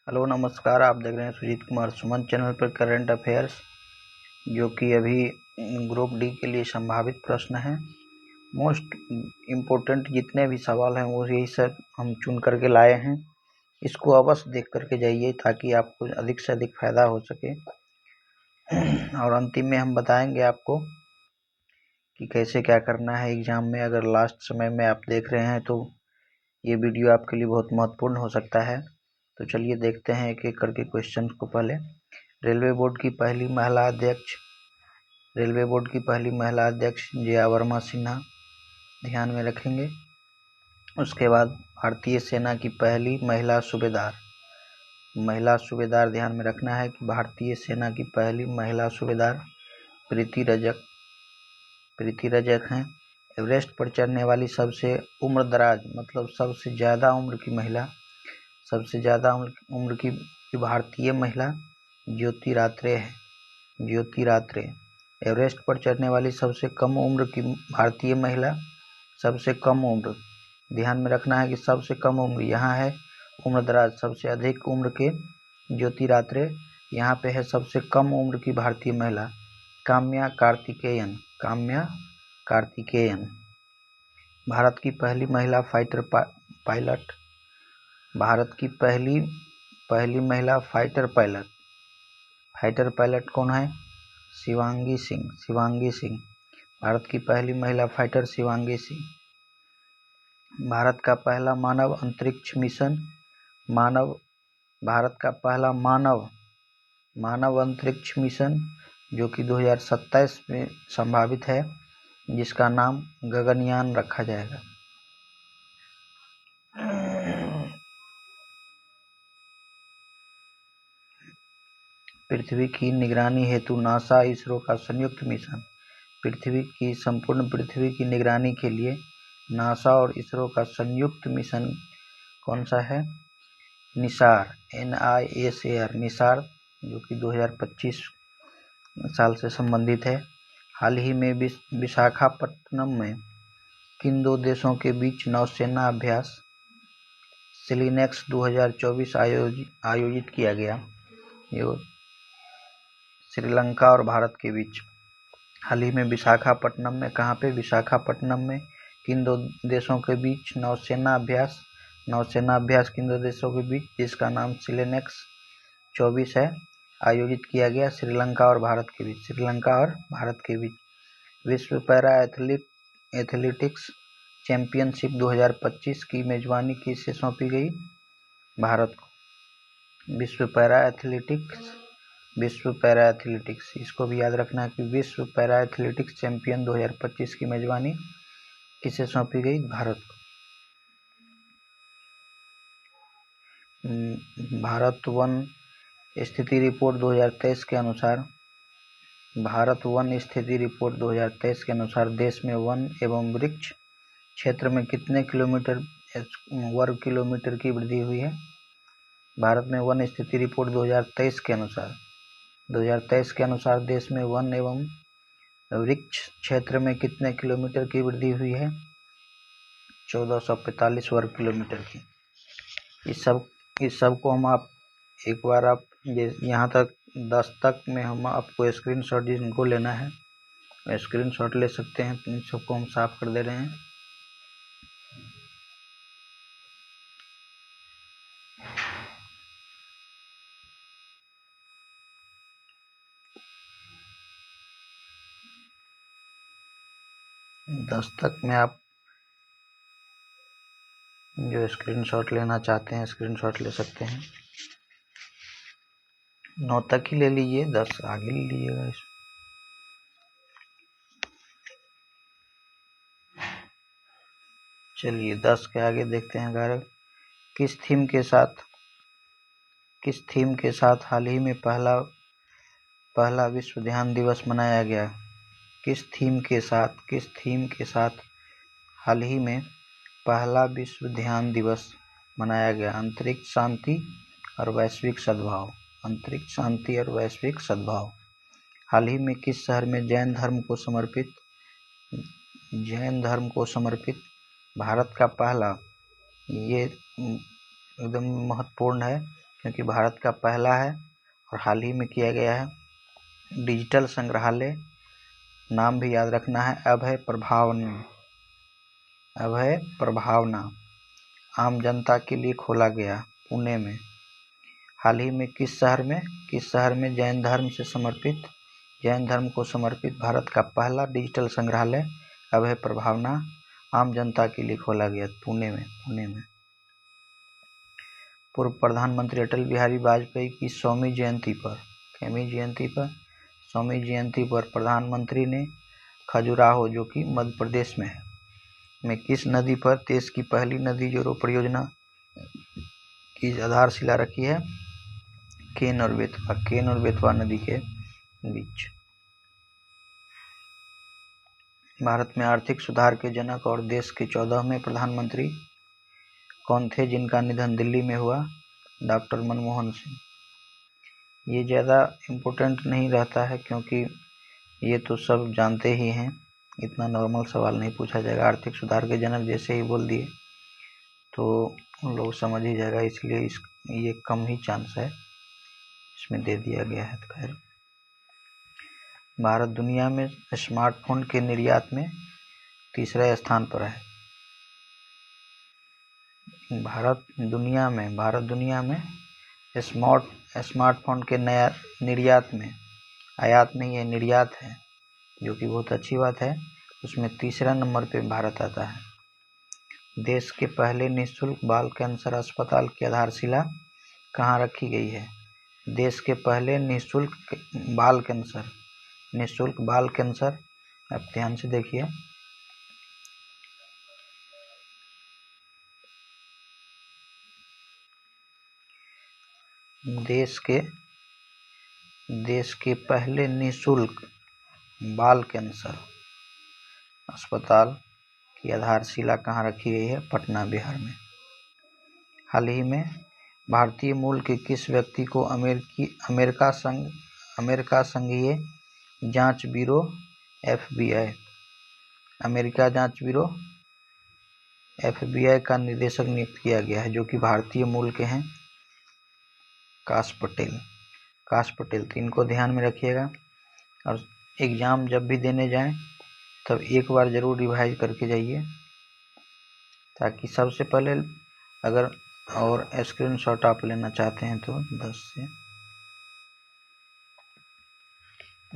Hello नमस्कार। आप देख रहे हैं सुजीत कुमार सुमन चैनल पर करंट अफेयर्स, जो कि अभी ग्रुप डी के लिए संभावित प्रश्न हैं। मोस्ट इम्पोर्टेंट जितने भी सवाल हैं वो यही सब हम चुन करके लाए हैं। इसको अवश्य देख करके जाइए ताकि आपको अधिक से अधिक फायदा हो सके। और अंतिम में हम बताएंगे आपको कि कैसे क्या करना है एग्जाम में। अगर लास्ट समय में आप देख रहे हैं तो ये वीडियो आपके लिए बहुत महत्वपूर्ण हो सकता है। तो चलिए देखते हैं एक एक करके क्वेश्चन को। पहले रेलवे बोर्ड की पहली महिला अध्यक्ष जया वर्मा सिन्हा, ध्यान में रखेंगे। उसके बाद भारतीय सेना की पहली महिला सूबेदार ध्यान में रखना है कि भारतीय सेना की पहली महिला सूबेदार प्रीति रजक हैं। एवरेस्ट पर चढ़ने वाली सबसे उम्रदराज मतलब सबसे ज़्यादा उम्र की भारतीय महिला ज्योति रात्रे। एवरेस्ट पर चढ़ने वाली सबसे कम उम्र की भारतीय महिला, सबसे कम उम्र ध्यान में रखना है कि सबसे कम उम्र यहाँ है उम्रदराज, सबसे अधिक उम्र के ज्योति रात्रे। यहाँ पे है सबसे कम उम्र की भारतीय महिला काम्या कार्तिकेयन। भारत की पहली महिला फाइटर पायलट कौन है? शिवांगी सिंह। भारत की पहली महिला फाइटर शिवांगी सिंह। भारत का पहला मानव अंतरिक्ष मिशन जो कि 2027 में संभावित है, जिसका नाम गगनयान रखा जाएगा। पृथ्वी की निगरानी हेतु नासा इसरो का संयुक्त मिशन। संपूर्ण पृथ्वी की निगरानी के लिए नासा और इसरो का संयुक्त मिशन कौन सा है? निसार, निसार, जो कि 2025 साल से संबंधित है। हाल ही में विशाखापट्टनम में किन दो देशों के बीच नौसेना अभ्यास सिलिनेक्स 2024 आयोजित किया गया? श्रीलंका और भारत के बीच। हाल ही में विशाखापट्टनम में, कहाँ पे? विशाखापट्टनम में किन दो देशों के बीच नौसेना अभ्यास किन दो देशों के बीच, जिसका नाम सिलिनेक्स 24 है, आयोजित किया गया श्रीलंका और भारत के बीच। विश्व पैरा एथलेटिक्स चैंपियनशिप 2025 की मेजबानी किसे सौंपी गई? भारत को। विश्व पैरा एथलेटिक्स, इसको भी याद रखना है कि विश्व पैरा एथलेटिक्स चैंपियन 2025 की मेजबानी किसे सौंपी गई? भारत को। भारत वन स्थिति रिपोर्ट 2023 के अनुसार देश में वन एवं वृक्ष क्षेत्र में कितने वर्ग किलोमीटर की वृद्धि हुई है? भारत में वन स्थिति रिपोर्ट 2023 के अनुसार देश में वन एवं वृक्ष क्षेत्र में कितने किलोमीटर की वृद्धि हुई है? 1445 वर्ग किलोमीटर की। इस सब को हम एक बार यहाँ तक 10 तक में हम आपको स्क्रीनशॉट जिनको लेना है स्क्रीनशॉट ले सकते हैं। इन सबको हम साफ कर दे रहे हैं। दस तक में आप जो स्क्रीनशॉट लेना चाहते हैं स्क्रीनशॉट ले सकते हैं। 9 तक ही ले लीजिए, 10 आगे ले लीजिएगा। चलिए 10 के आगे देखते हैं। 11 किस थीम के साथ हाल ही में पहला विश्व ध्यान दिवस मनाया गया? किस थीम के साथ हाल ही में पहला विश्व ध्यान दिवस मनाया गया? अंतरिक्ष शांति और वैश्विक सद्भाव। हाल ही में किस शहर में जैन धर्म को समर्पित भारत का पहला, ये एकदम महत्वपूर्ण है क्योंकि भारत का पहला है और हाल ही में किया गया है। डिजिटल संग्रहालय, नाम भी याद रखना है, अभय प्रभावना आम जनता के लिए खोला गया पुणे में। हाल ही में किस शहर में जैन धर्म को समर्पित भारत का पहला डिजिटल संग्रहालय अभय प्रभावना आम जनता के लिए खोला गया? पुणे में। पूर्व प्रधानमंत्री अटल बिहारी वाजपेयी की 100वीं जयंती पर प्रधानमंत्री ने खजुराहो, जो कि मध्य प्रदेश में है, में किस नदी पर देश की पहली नदी जोड़ो परियोजना की आधारशिला रखी है? केन और बेतवा नदी के बीच। भारत में आर्थिक सुधार के जनक और देश के 14वें प्रधानमंत्री कौन थे जिनका निधन दिल्ली में हुआ? डॉक्टर मनमोहन सिंह। ये ज़्यादा इम्पोर्टेंट नहीं रहता है क्योंकि ये तो सब जानते ही हैं, इतना नॉर्मल सवाल नहीं पूछा जाएगा। आर्थिक सुधार के जनक जैसे ही बोल दिए तो लोग समझ ही जाएगा, इसलिए ये कम ही चांस है, इसमें दे दिया गया है। तो खैर, भारत दुनिया में स्मार्टफोन के निर्यात में तीसरे स्थान पर है। भारत दुनिया में स्मार्टफोन के नया निर्यात में, आयात नहीं है, निर्यात है, जो कि बहुत अच्छी बात है। उसमें तीसरा नंबर पे भारत आता है। देश के पहले निःशुल्क बाल कैंसर अस्पताल की आधारशिला कहाँ रखी गई है? देश के पहले निःशुल्क बाल कैंसर, आप ध्यान से देखिए, देश के पहले निःशुल्क बाल कैंसर अस्पताल की आधारशिला कहाँ रखी गई है? पटना, बिहार में। हाल ही में भारतीय मूल के किस व्यक्ति को अमेरिका संघीय जांच ब्यूरो FBI, अमेरिका जांच ब्यूरो FBI का निदेशक नियुक्त किया गया है, जो कि भारतीय मूल के हैं? काश पटेल। तो इनको ध्यान में रखिएगा और एग्ज़ाम जब भी देने जाएं तब एक बार ज़रूर रिवाइज करके जाइए, ताकि सबसे पहले अगर और स्क्रीनशॉट आप लेना चाहते हैं तो 10 से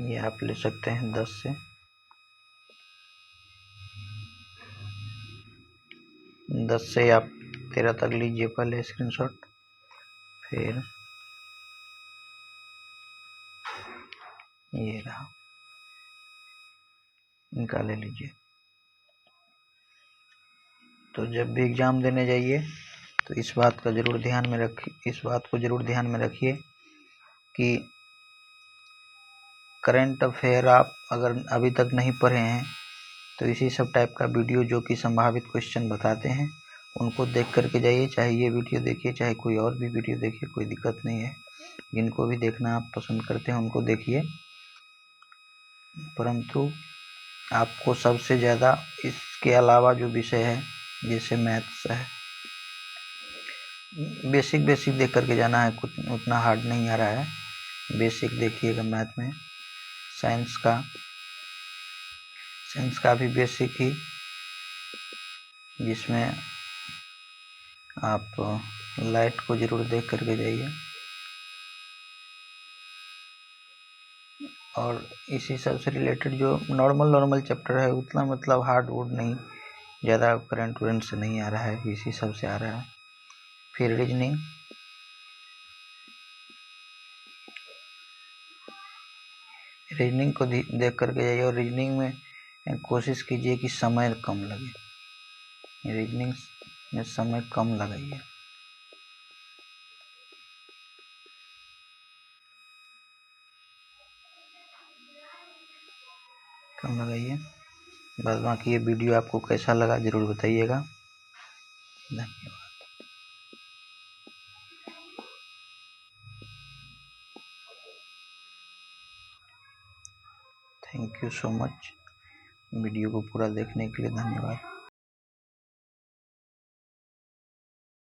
ये आप ले सकते हैं, 10 से आप 13 तक लीजिए पहले स्क्रीनशॉट, फिर ये रहा, इनका ले लीजिए। तो जब भी एग्ज़ाम देने जाइए तो इस बात को ज़रूर ध्यान में रखिए कि करंट अफेयर आप अगर अभी तक नहीं पढ़े हैं तो इसी सब टाइप का वीडियो जो कि संभावित क्वेश्चन बताते हैं उनको देख करके जाइए। चाहे ये वीडियो देखिए, चाहे कोई और भी वीडियो देखिए, कोई दिक्कत नहीं है। जिनको भी देखना आप पसंद करते हैं उनको देखिए, परंतु आपको सबसे ज़्यादा इसके अलावा जो विषय है, जैसे मैथ्स है, बेसिक देख करके जाना है, कुछ उतना हार्ड नहीं आ रहा है, बेसिक देखिएगा। मैथ में साइंस का भी बेसिक ही, जिसमें आप लाइट को ज़रूर देख करके जाइए, और इसी सब से रिलेटेड जो नॉर्मल चैप्टर है, उतना मतलब हार्ड वुड नहीं, ज़्यादा करंट से नहीं आ रहा है, इसी सब से आ रहा है। फिर रीजनिंग को देख करके जाइए, और रीजनिंग में कोशिश कीजिए कि समय कम लगे, रीजनिंग में समय कम लगाइए। बस बाकी ये वीडियो आपको कैसा लगा ज़रूर बताइएगा। धन्यवाद। Thank you so much, video को पूरा देखने के लिए धन्यवाद।